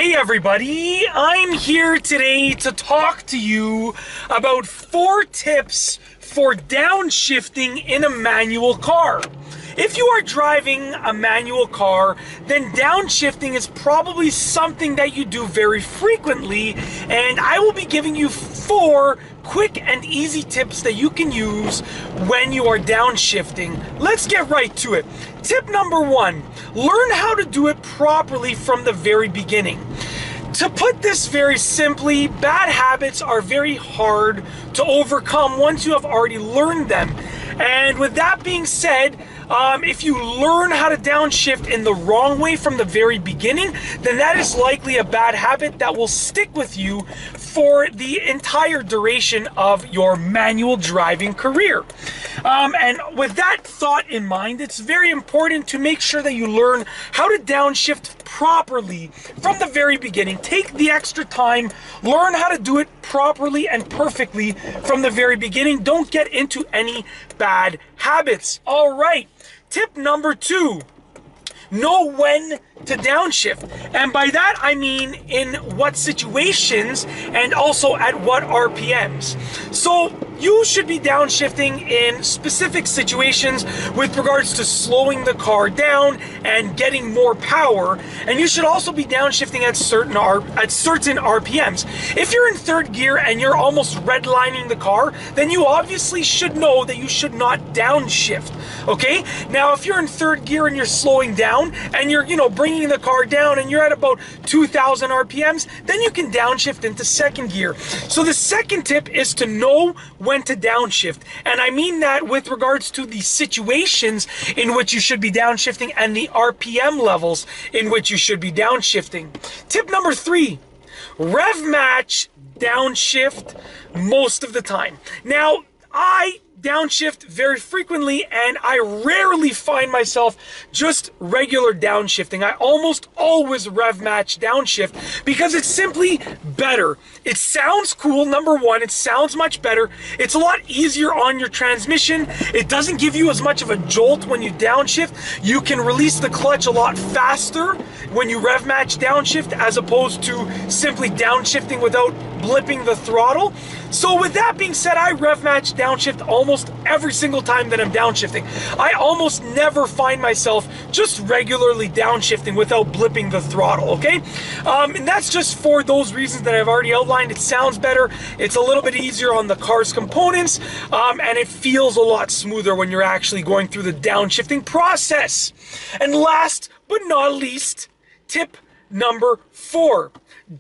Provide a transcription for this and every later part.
Hey everybody, I'm here today to talk to you about 4 tips for downshifting in a manual car. If you are driving a manual car, then downshifting is probably something that you do very frequently, and I will be giving you 4 quick and easy tips that you can use when you are downshifting. Let's get right to it. Tip number 1, learn how to do it properly from the very beginning. To put this very simply, bad habits are very hard to overcome once you have already learned them. And with that being said, if you learn how to downshift in the wrong way from the very beginning, then that is likely a bad habit that will stick with you for the entire duration of your manual driving career. And with that thought in mind, it's very important to make sure that you learn how to downshift properly from the very beginning. Take the extra time, learn how to do it properly and perfectly from the very beginning. Don't get into any bad habits. All right, tip number 2. Know when to downshift. And by that I mean in what situations and also at what RPMs. So you should be downshifting in specific situations with regards to slowing the car down and getting more power, and you should also be downshifting at certain RPMs. If you're in 3rd gear and you're almost redlining the car, then you obviously should know that you should not downshift. Okay? Now if you're in 3rd gear and you're slowing down and you're bringing the car down and you're at about 2,000 RPMs, then you can downshift into 2nd gear. So the second tip is to know when to downshift, and I mean that with regards to the situations in which you should be downshifting and the RPM levels in which you should be downshifting. Tip number 3, rev match downshift most of the time. Now, I downshift very frequently, and I rarely find myself just regular downshifting. I almost always rev match downshift because it's simply better. It sounds cool, number 1, it sounds much better. It's a lot easier on your transmission. It doesn't give you as much of a jolt when you downshift. You can release the clutch a lot faster when you rev match downshift as opposed to simply downshifting without blipping the throttle. So with that being said, I rev match downshift almost every single time that I'm downshifting. I almost never find myself just regularly downshifting without blipping the throttle, okay? And that's just for those reasons that I've already outlined. It sounds better, it's a little bit easier on the car's components, and it feels a lot smoother when you're actually going through the downshifting process. And last but not least, tip number 4.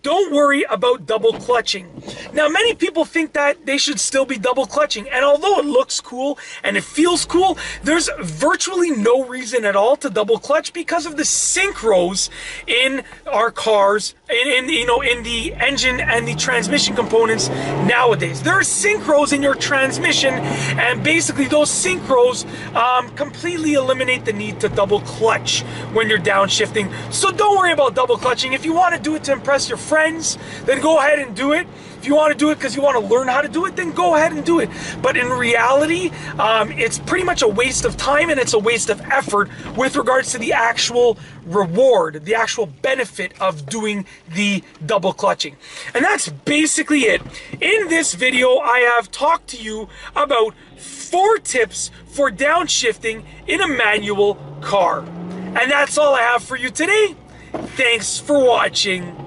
Don't worry about double clutching. Now, many people think that they should still be double clutching, and although it looks cool and it feels cool, there's virtually no reason at all to double clutch because of the synchros in our cars, in the engine and the transmission components nowadays. There are synchros in your transmission, and basically those synchros completely eliminate the need to double clutch when you're downshifting. So don't worry about double clutching. If you want to do it to impress your friends, then go ahead and do it. If you want to do it because you want to learn how to do it, then go ahead and do it. But in reality, it's pretty much a waste of time and it's a waste of effort with regards to the actual reward, the actual benefit of doing the double clutching. And that's basically it. In this video, I have talked to you about 4 tips for downshifting in a manual car. And that's all I have for you today. Thanks for watching.